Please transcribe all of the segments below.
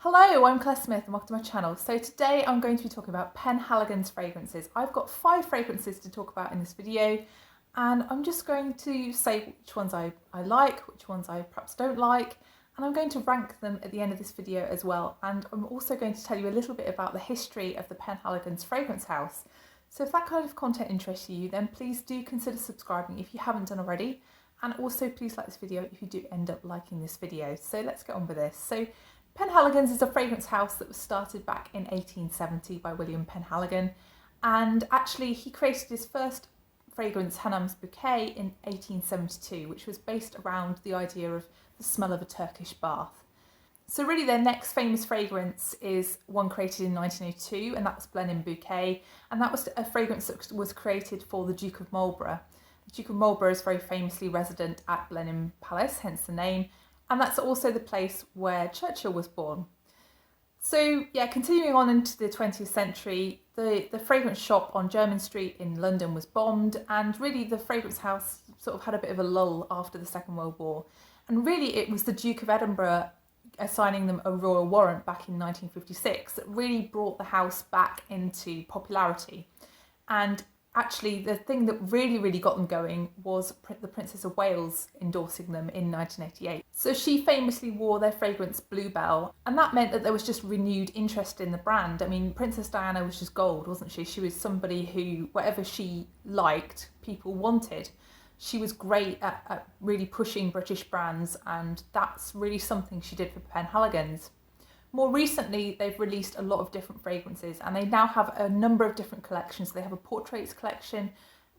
Hello, I'm Claire Smith and welcome to my channel. So today I'm going to be talking about Penhaligons fragrances. I've got 5 fragrances to talk about in this video, and I'm just going to say which ones I like, which ones I perhaps don't like, and I'm going to rank them at the end of this video as well. And I'm also going to tell you a little bit about the history of the Penhaligons fragrance house. So if that kind of content interests you, then please do consider subscribing if you haven't done already. And also please like this video if you do end up liking this video. So let's get on with this. So Penhaligons is a fragrance house that was started back in 1870 by William Penhaligon, and actually he created his first fragrance, Hammam Bouquet, in 1872, which was based around the idea of the smell of a Turkish bath. So really their next famous fragrance is one created in 1902, and that was Blenheim Bouquet, and that was a fragrance that was created for the Duke of Marlborough. The Duke of Marlborough is very famously resident at Blenheim Palace, hence the name. And that's also the place where Churchill was born. So yeah, continuing on into the 20th century, the fragrance shop on Jermyn Street in London was bombed, and really the fragrance house sort of had a bit of a lull after the Second World War. And really it was the Duke of Edinburgh assigning them a royal warrant back in 1956 that really brought the house back into popularity. And actually, the thing that really got them going was the Princess of Wales endorsing them in 1988. So she famously wore their fragrance Bluebell, and that meant that there was just renewed interest in the brand. I mean, Princess Diana was just gold, wasn't she? She was somebody who, whatever she liked, people wanted. She was great at really pushing British brands, and that's really something she did for Penhaligons. More recently, they've released a lot of different fragrances, and they now have a number of different collections. They have a portraits collection,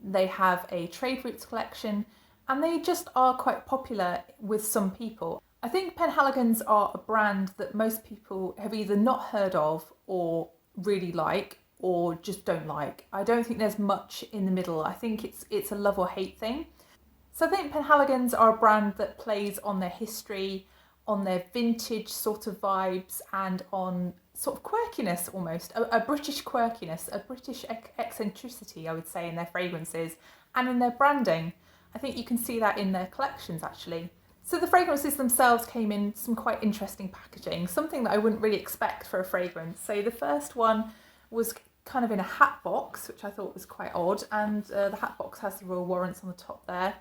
they have a trade routes collection, and they just are quite popular with some people. I think Penhaligons are a brand that most people have either not heard of or really like or just don't like. I don't think there's much in the middle. I think it's a love or hate thing. So I think Penhaligons are a brand that plays on their history, on their vintage sort of vibes, and on sort of quirkiness almost, a British quirkiness, a British eccentricity, I would say, in their fragrances and in their branding. I think you can see that in their collections actually. So the fragrances themselves came in some quite interesting packaging, something that I wouldn't really expect for a fragrance. So the first one was kind of in a hat box, which I thought was quite odd, and the hat box has the royal warrants on the top there.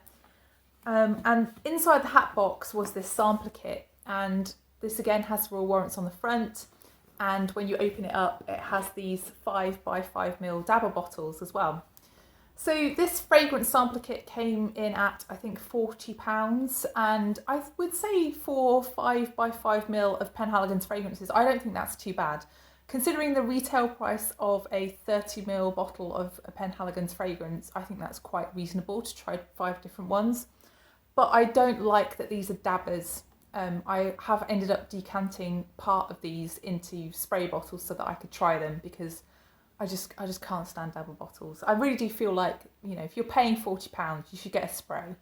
And inside the hat box was this sampler kit, and this again has royal warrants on the front, and when you open it up it has these 5x5ml dabber bottles as well. So this fragrance sampler kit came in at I think £40, and I would say for 5x5ml of Penhaligons fragrances I don't think that's too bad. Considering the retail price of a 30ml bottle of a Penhaligons fragrance, I think that's quite reasonable to try 5 different ones. But I don't like that these are dabbers. I have ended up decanting part of these into spray bottles so that I could try them, because I just can't stand dabber bottles. I really do feel like, you know, if you're paying £40, you should get a spray.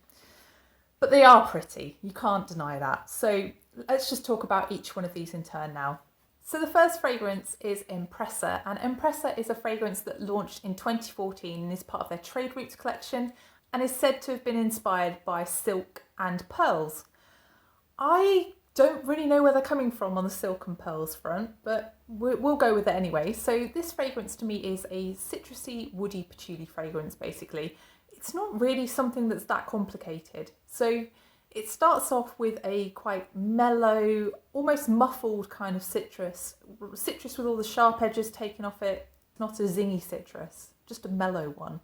But they are pretty, you can't deny that. So let's just talk about each one of these in turn now. So the first fragrance is Empressa, and Empressa is a fragrance that launched in 2014 and is part of their trade routes collection, and is said to have been inspired by silk and pearls. I don't really know where they're coming from on the silk and pearls front, but we'll go with it anyway. So this fragrance to me is a citrusy, woody patchouli fragrance, basically. It's not really something that's that complicated. So it starts off with a quite mellow, almost muffled kind of citrus with all the sharp edges taken off it. Not a zingy citrus, just a mellow one.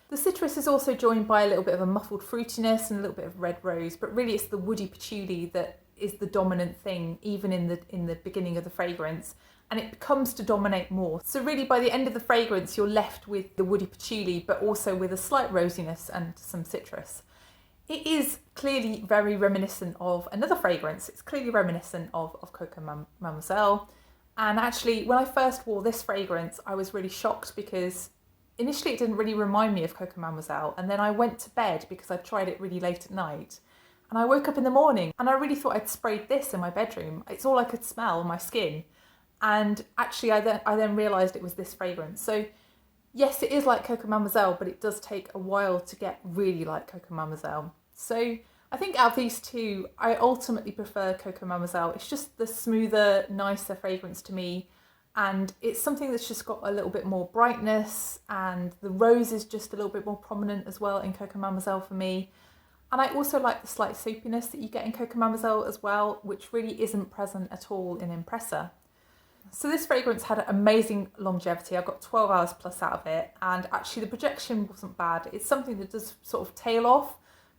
The citrus is also joined by a little bit of a muffled fruitiness and a little bit of red rose, but really it's the woody patchouli that is the dominant thing, even in the beginning of the fragrance, and it becomes to dominate more. So really by the end of the fragrance you're left with the woody patchouli, but also with a slight rosiness and some citrus. It is clearly very reminiscent of another fragrance. It's clearly reminiscent of Coco, Mademoiselle, and actually when I first wore this fragrance I was really shocked, because initially it didn't really remind me of Coco Mademoiselle, and then I went to bed because I tried it really late at night, and I woke up in the morning and I really thought I'd sprayed this in my bedroom. It's all I could smell on my skin, and actually I then realised it was this fragrance. So yes, it is like Coco Mademoiselle, but it does take a while to get really like Coco Mademoiselle. So I think out of these two, I ultimately prefer Coco Mademoiselle. It's just the smoother, nicer fragrance to me. And it's something that's just got a little bit more brightness, and the rose is just a little bit more prominent as well in Coco Mademoiselle for me. And I also like the slight soapiness that you get in Coco Mademoiselle as well, which really isn't present at all in Empressa. So this fragrance had amazing longevity. I got 12 hours plus out of it, and actually the projection wasn't bad. It's something that does sort of tail off,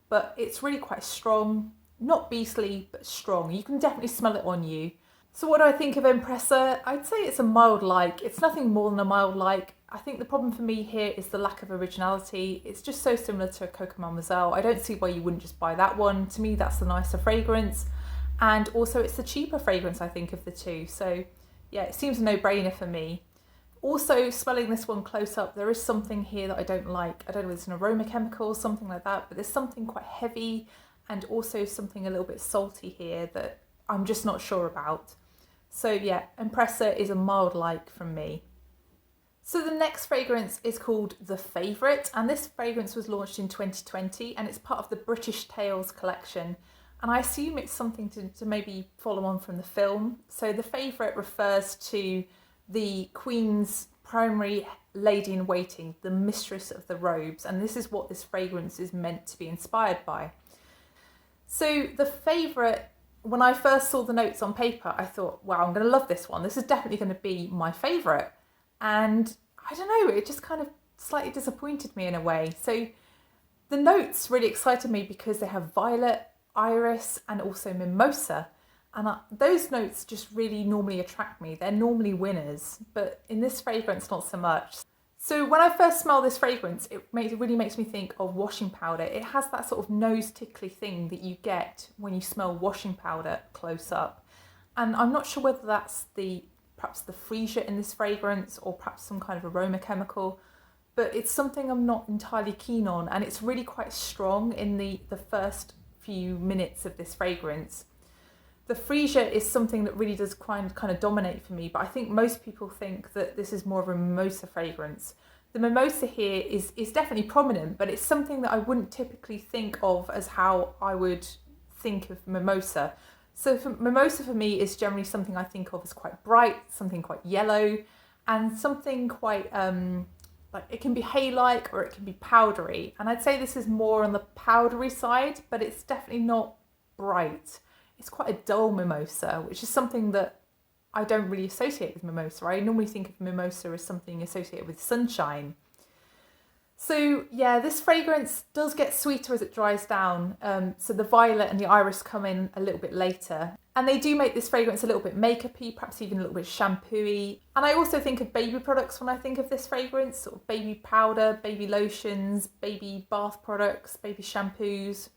but it's really quite strong. Not beastly, but strong. You can definitely smell it on you. So what do I think of Empressa? I'd say it's a mild like. It's nothing more than a mild like. I think the problem for me here is the lack of originality. It's just so similar to a Coco Mademoiselle. I don't see why you wouldn't just buy that one. To me, that's the nicer fragrance. And also it's the cheaper fragrance, I think, of the two. So yeah, it seems a no-brainer for me. Also, smelling this one close up, there is something here that I don't like. I don't know if it's an aroma chemical or something like that, but there's something quite heavy and also something a little bit salty here that I'm just not sure about. So yeah, Empressa is a mild like from me. So the next fragrance is called The Favourite, and this fragrance was launched in 2020 and it's part of the British Tales collection. And I assume it's something to maybe follow on from the film. So The Favourite refers to the Queen's primary lady-in-waiting, the mistress of the robes, and this is what this fragrance is meant to be inspired by. So The Favourite, when I first saw the notes on paper, I thought, wow, I'm going to love this one. This is definitely going to be my favourite. And I don't know, it just kind of slightly disappointed me in a way. So the notes really excited me because they have violet, iris and also mimosa, and those notes just really normally attract me. They're normally winners, but in this fragrance not so much. So when I first smell this fragrance, it really makes me think of washing powder. It has that sort of nose tickly thing that you get when you smell washing powder close up, and I'm not sure whether that's perhaps the freesia in this fragrance or perhaps some kind of aroma chemical, but it's something I'm not entirely keen on, and it's really quite strong in the first few minutes of this fragrance. The freesia is something that really does kind of dominate for me, but I think most people think that this is more of a mimosa fragrance. The mimosa here is definitely prominent, but it's something that I wouldn't typically think of as how I would think of mimosa. So mimosa for me is generally something I think of as quite bright, something quite yellow, and something quite like it can be hay-like or it can be powdery. And I'd say this is more on the powdery side, but it's definitely not bright. It's quite a dull mimosa, which is something that I don't really associate with mimosa. I normally think of mimosa as something associated with sunshine. So yeah, this fragrance does get sweeter as it dries down. So the violet and the iris come in a little bit later. And they do make this fragrance a little bit makeup-y, perhaps even a little bit shampoo-y. And I also think of baby products when I think of this fragrance, sort of baby powder, baby lotions, baby bath products, baby shampoos.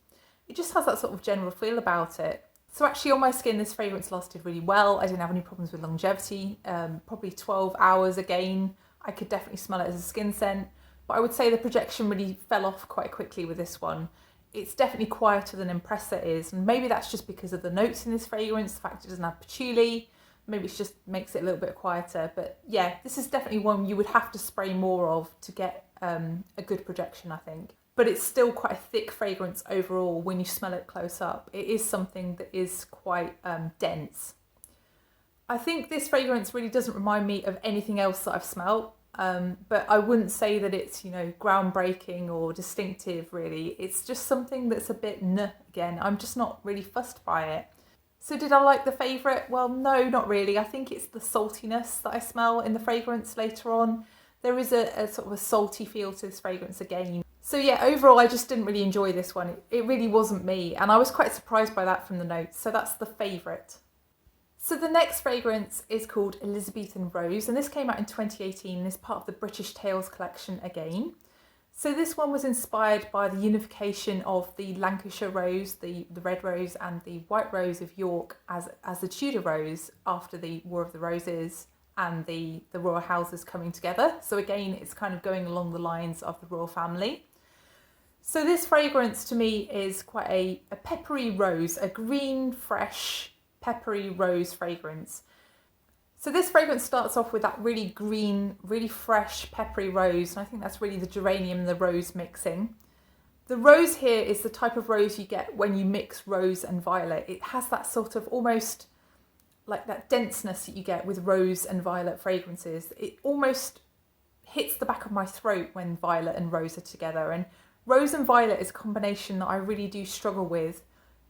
It just has that sort of general feel about it. So actually on my skin, this fragrance lasted really well. I didn't have any problems with longevity, probably 12 hours again. I could definitely smell it as a skin scent, but I would say the projection really fell off quite quickly with this one. It's definitely quieter than Empressa is, and maybe that's just because of the notes in this fragrance, the fact it doesn't have patchouli, maybe it just makes it a little bit quieter. But yeah, this is definitely one you would have to spray more of to get a good projection, I think. But it's still quite a thick fragrance overall when you smell it close up. It is something that is quite dense. I think this fragrance really doesn't remind me of anything else that I've smelled, but I wouldn't say that it's, you know, groundbreaking or distinctive really. It's just something that's a bit again. I'm just not really fussed by it. So did I like The Favourite? Well, no, not really. I think it's the saltiness that I smell in the fragrance later on. There is a sort of a salty feel to this fragrance again. So yeah, overall, I just didn't really enjoy this one. It really wasn't me, and I was quite surprised by that from the notes. So that's The Favourite. So the next fragrance is called Elizabethan Rose, and this came out in 2018 and is part of the British Tales collection again. So this one was inspired by the unification of the Lancashire rose, the red rose, and the white rose of York as the Tudor rose after the War of the Roses and the royal houses coming together. So again, it's kind of going along the lines of the royal family. So this fragrance to me is quite a peppery rose, a green, fresh, peppery rose fragrance. So this fragrance starts off with that really green, really fresh, peppery rose, and I think that's really the geranium and the rose mixing. The rose here is the type of rose you get when you mix rose and violet. It has that sort of almost like that denseness that you get with rose and violet fragrances. It almost hits the back of my throat when violet and rose are together. And rose and violet is a combination that I really do struggle with,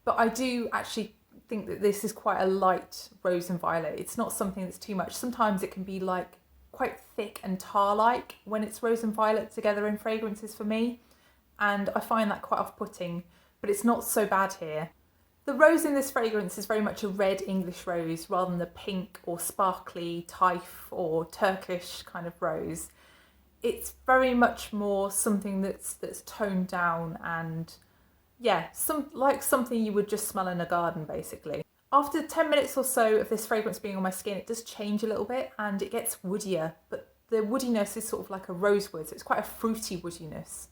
but I do actually think that this is quite a light rose and violet. It's not something that's too much. Sometimes it can be like quite thick and tar-like when it's rose and violet together in fragrances for me, and I find that quite off-putting, but it's not so bad here. The rose in this fragrance is very much a red English rose rather than the pink or sparkly Taif or Turkish kind of rose. It's very much more something that's toned down and yeah, something you would just smell in a garden basically. After 10 minutes or so of this fragrance being on my skin, it does change a little bit and it gets woodier, but the woodiness is sort of like a rosewood, so it's quite a fruity woodiness.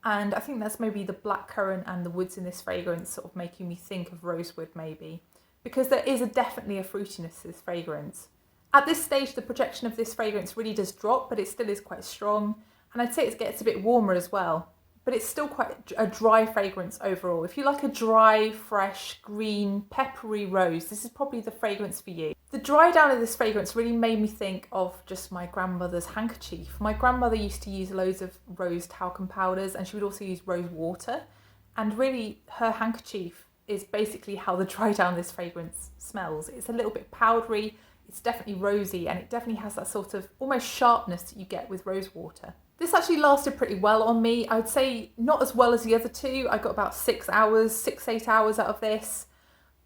And I think that's maybe the blackcurrant and the woods in this fragrance sort of making me think of rosewood maybe, because there is definitely a fruitiness to this fragrance. At this stage, the projection of this fragrance really does drop, but it still is quite strong. And I'd say it gets a bit warmer as well, but it's still quite a dry fragrance overall. If you like a dry, fresh, green, peppery rose, this is probably the fragrance for you. The dry down of this fragrance really made me think of just my grandmother's handkerchief. My grandmother used to use loads of rose talcum powders and she would also use rose water. And really her handkerchief is basically how the dry down of this fragrance smells. It's a little bit powdery, it's definitely rosy, and it definitely has that sort of almost sharpness that you get with rose water. This actually lasted pretty well on me. I would say not as well as the other two. I got about 8 hours out of this.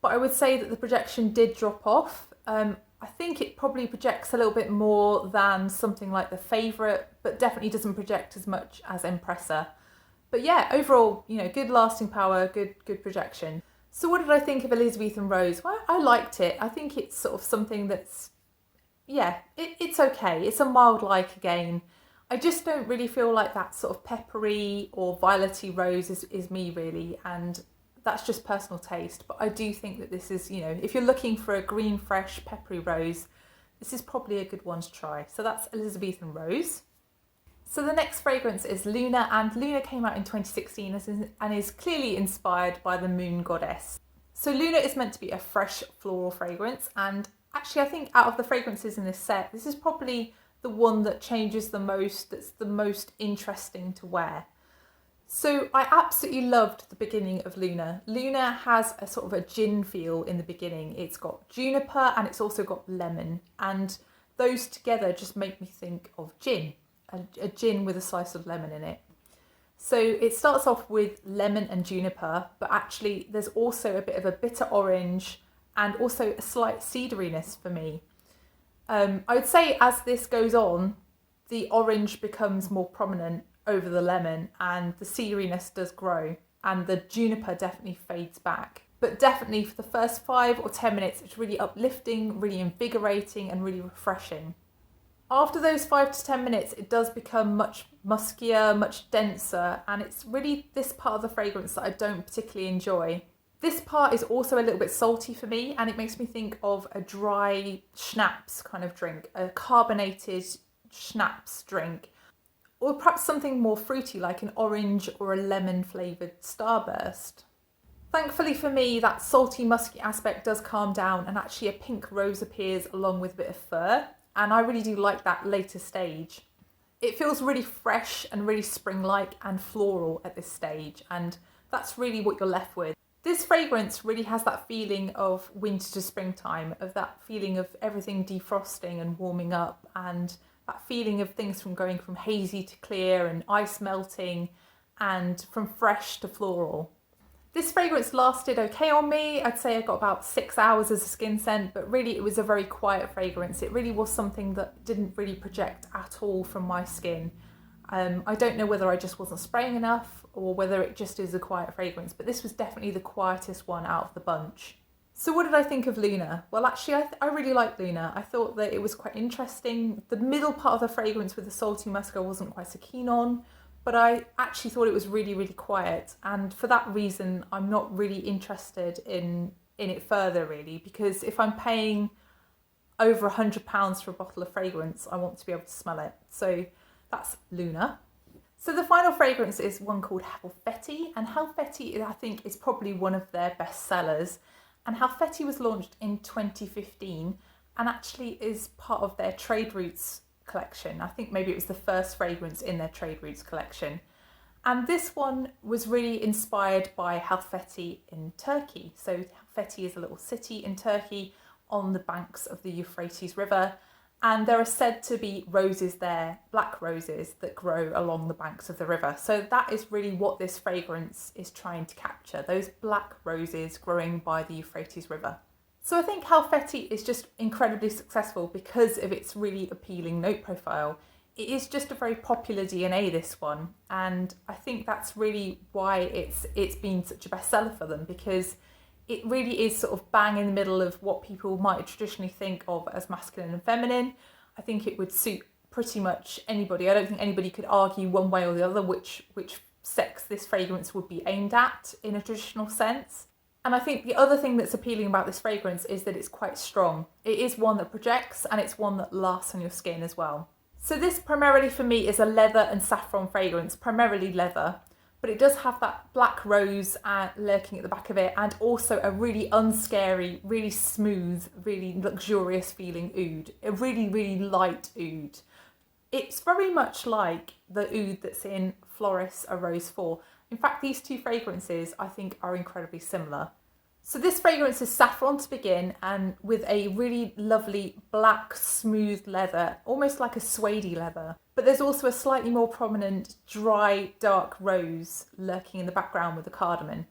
But I would say that the projection did drop off. I think it probably projects a little bit more than something like The Favourite, but definitely doesn't project as much as Empressa. But yeah, overall, you know, good lasting power, good projection. So what did I think of Elizabethan Rose? Well, I liked it. I think it's sort of something that's, yeah, it's okay. It's a mild like again. I just don't really feel like that sort of peppery or violety rose is me really, and that's just personal taste. But I do think that this is, you know, if you're looking for a green, fresh, peppery rose, this is probably a good one to try. So that's Elizabethan Rose. So the next fragrance is Luna, and Luna came out in 2016 and is clearly inspired by the moon goddess. So Luna is meant to be a fresh floral fragrance, and actually I think out of the fragrances in this set, this is probably the one that changes the most, that's the most interesting to wear. So I absolutely loved the beginning of Luna. Luna has a sort of a gin feel in the beginning. It's got juniper and it's also got lemon, and those together just make me think of gin, a gin with a slice of lemon in it. So it starts off with lemon and juniper, but actually there's also a bit of a bitter orange and also a slight cedariness for me. I would say as this goes on, the orange becomes more prominent over the lemon and the cedariness does grow, and the juniper definitely fades back. But definitely for the first 5 or 10 minutes, it's really uplifting, really invigorating and really refreshing. After those 5 to 10 minutes, it does become much muskier, much denser, and it's really this part of the fragrance that I don't particularly enjoy. This part is also a little bit salty for me, and it makes me think of a dry schnapps kind of drink, a carbonated schnapps drink, or perhaps something more fruity like an orange or a lemon flavoured Starburst. Thankfully for me, that salty musky aspect does calm down, and actually a pink rose appears along with a bit of fur, and I really do like that later stage. It feels really fresh and really spring-like and floral at this stage, and that's really what you're left with. This fragrance really has that feeling of winter to springtime, of that feeling of everything defrosting and warming up, and that feeling of things from going from hazy to clear and ice melting, and from fresh to floral. This fragrance lasted okay on me. I'd say I got about 6 hours as a skin scent, but really it was a very quiet fragrance. It really was something that didn't really project at all from my skin. I don't know whether I just wasn't spraying enough or whether it just is a quiet fragrance, but this was definitely the quietest one out of the bunch. So what did I think of Luna? Well, actually, I really liked Luna. I thought that it was quite interesting. The middle part of the fragrance with the salty musk I wasn't quite so keen on, but I actually thought it was really, really quiet. And for that reason, I'm not really interested in it further, really, because if I'm paying over £100 for a bottle of fragrance, I want to be able to smell it. So that's Luna. So the final fragrance is one called Halfeti, and Halfeti I think is probably one of their best sellers. And Halfeti was launched in 2015 and actually is part of their Trade Routes collection. I think maybe it was the first fragrance in their Trade Routes collection. And this one was really inspired by Halfeti in Turkey. So Halfeti is a little city in Turkey on the banks of the Euphrates River. And there are said to be roses there, black roses, that grow along the banks of the river. So that is really what this fragrance is trying to capture, those black roses growing by the Euphrates River. So I think Halfeti is just incredibly successful because of its really appealing note profile. It is just a very popular DNA, this one, and I think that's really why it's been such a bestseller for them, because it really is sort of bang in the middle of what people might traditionally think of as masculine and feminine. I think it would suit pretty much anybody. I don't think anybody could argue one way or the other which sex this fragrance would be aimed at in a traditional sense. And I think the other thing that's appealing about this fragrance is that it's quite strong. It is one that projects, and it's one that lasts on your skin as well. So this primarily for me is a leather and saffron fragrance, primarily leather. But it does have that black rose lurking at the back of it, and also a really unscary, really smooth, really luxurious feeling oud. A really, really light oud. It's very much like the oud that's in Floris, A Rose 4. In fact, these two fragrances I think are incredibly similar. So this fragrance is saffron to begin, and with a really lovely black smooth leather, almost like a suede leather. But there's also a slightly more prominent dry dark rose lurking in the background with the cardamom.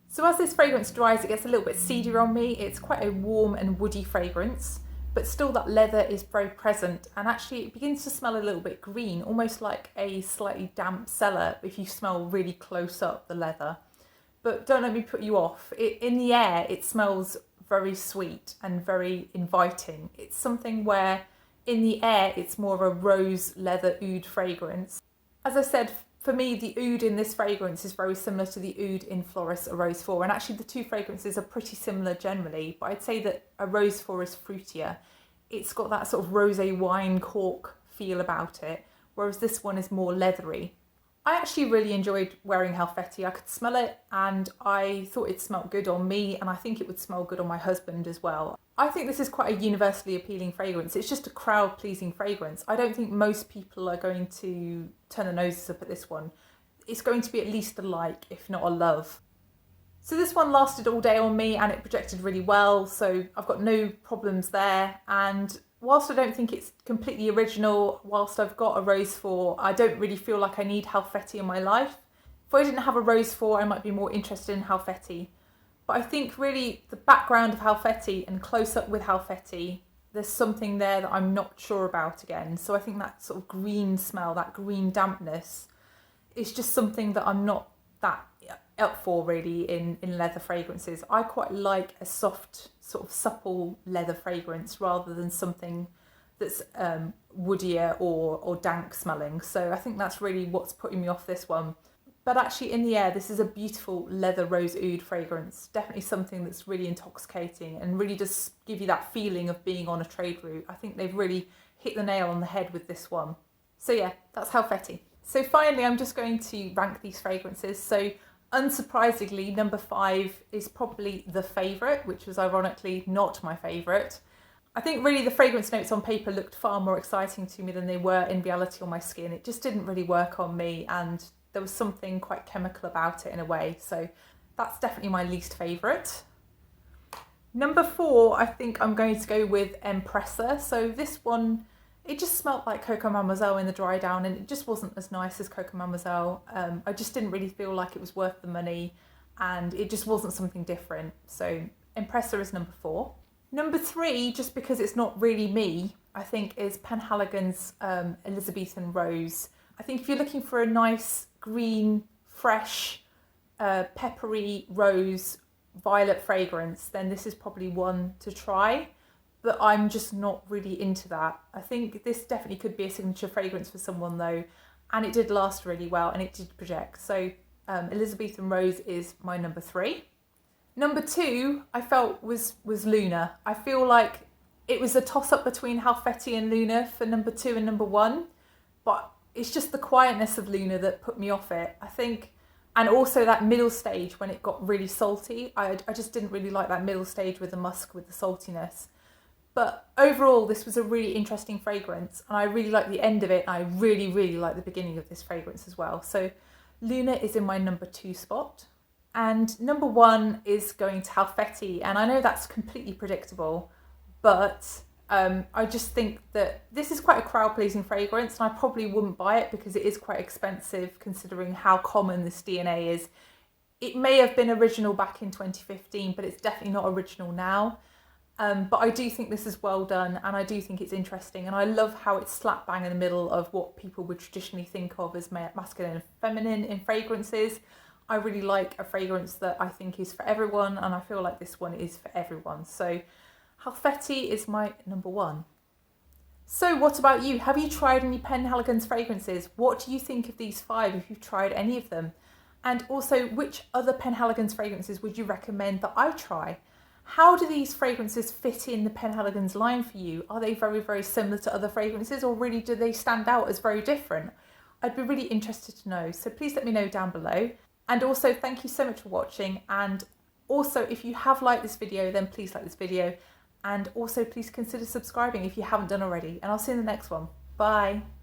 So as this fragrance dries, it gets a little bit seedier on me. It's quite a warm and woody fragrance, but still that leather is very present, and actually it begins to smell a little bit green, almost like a slightly damp cellar if you smell really close up the leather. But don't let me put you off. In the air, it smells very sweet and very inviting. It's something where in the air, it's more of a rose leather oud fragrance. As I said, for me, the oud in this fragrance is very similar to the oud in Floris, A Rose 4. And actually the two fragrances are pretty similar generally, but I'd say that A Rose 4 is fruitier. It's got that sort of rosé wine cork feel about it, whereas this one is more leathery. I actually really enjoyed wearing Halfeti. I could smell it and I thought it smelled good on me, and I think it would smell good on my husband as well. I think this is quite a universally appealing fragrance. It's just a crowd pleasing fragrance. I don't think most people are going to turn their noses up at this one. It's going to be at least a like, if not a love. So this one lasted all day on me and it projected really well, so I've got no problems there. And whilst I don't think it's completely original, whilst I've got a Rose 4, I don't really feel like I need Halfeti in my life. If I didn't have a Rose 4, I might be more interested in Halfeti. But I think really the background of Halfeti and close up with Halfeti, there's something there that I'm not sure about again. So I think that sort of green smell, that green dampness, is just something that I'm not that up for really in leather fragrances. I quite like a soft, sort of supple leather fragrance rather than something that's woodier or dank smelling. So I think that's really what's putting me off this one. But actually in the air, this is a beautiful leather rose oud fragrance. Definitely something that's really intoxicating and really does give you that feeling of being on a trade route. I think they've really hit the nail on the head with this one. So yeah, that's Halfeti. So finally, I'm just going to rank these fragrances. So unsurprisingly, number 5 is probably The Favourite, which was ironically not my favourite. I think really the fragrance notes on paper looked far more exciting to me than they were in reality on my skin. It just didn't really work on me, and there was something quite chemical about it in a way. So that's definitely my least favourite. Number 4, I think I'm going to go with Empressa. So this one, it just smelled like Coco Mademoiselle in the dry down, and it just wasn't as nice as Coco Mademoiselle. I just didn't really feel like it was worth the money, and it just wasn't something different. So Empressa is number 4. Number 3, just because it's not really me, I think is Penhaligons Elizabethan Rose. I think if you're looking for a nice green, fresh, peppery rose violet fragrance, then this is probably one to try. But I'm just not really into that. I think this definitely could be a signature fragrance for someone though, and it did last really well and it did project. So Elizabethan Rose is my number 3. Number 2, I felt was Luna. I feel like it was a toss-up between Halfeti and Luna for number 2 and number 1, but it's just the quietness of Luna that put me off it, I think. And also that middle stage when it got really salty. I just didn't really like that middle stage with the musk, with the saltiness. But overall, this was a really interesting fragrance, and I really like the end of it. And I really, really like the beginning of this fragrance as well. So Luna is in my number 2 spot. And number 1 is going to Halfeti. And I know that's completely predictable, but I just think that this is quite a crowd-pleasing fragrance, and I probably wouldn't buy it because it is quite expensive considering how common this DNA is. It may have been original back in 2015, but it's definitely not original now. But I do think this is well done, and I do think it's interesting, and I love how it's slap bang in the middle of what people would traditionally think of as masculine and feminine in fragrances. I really like a fragrance that I think is for everyone, and I feel like this one is for everyone. So Halfeti is my number 1. So what about you? Have you tried any Penhaligons fragrances? What do you think of these 5 if you've tried any of them? And also, which other Penhaligons fragrances would you recommend that I try? How do these fragrances fit in the Penhaligons line for you? Are they very, very similar to other fragrances, or really do they stand out as very different? I'd be really interested to know, so please let me know down below. And also, thank you so much for watching, and also if you have liked this video, then please like this video, and also please consider subscribing if you haven't done already, and I'll see you in the next one. Bye!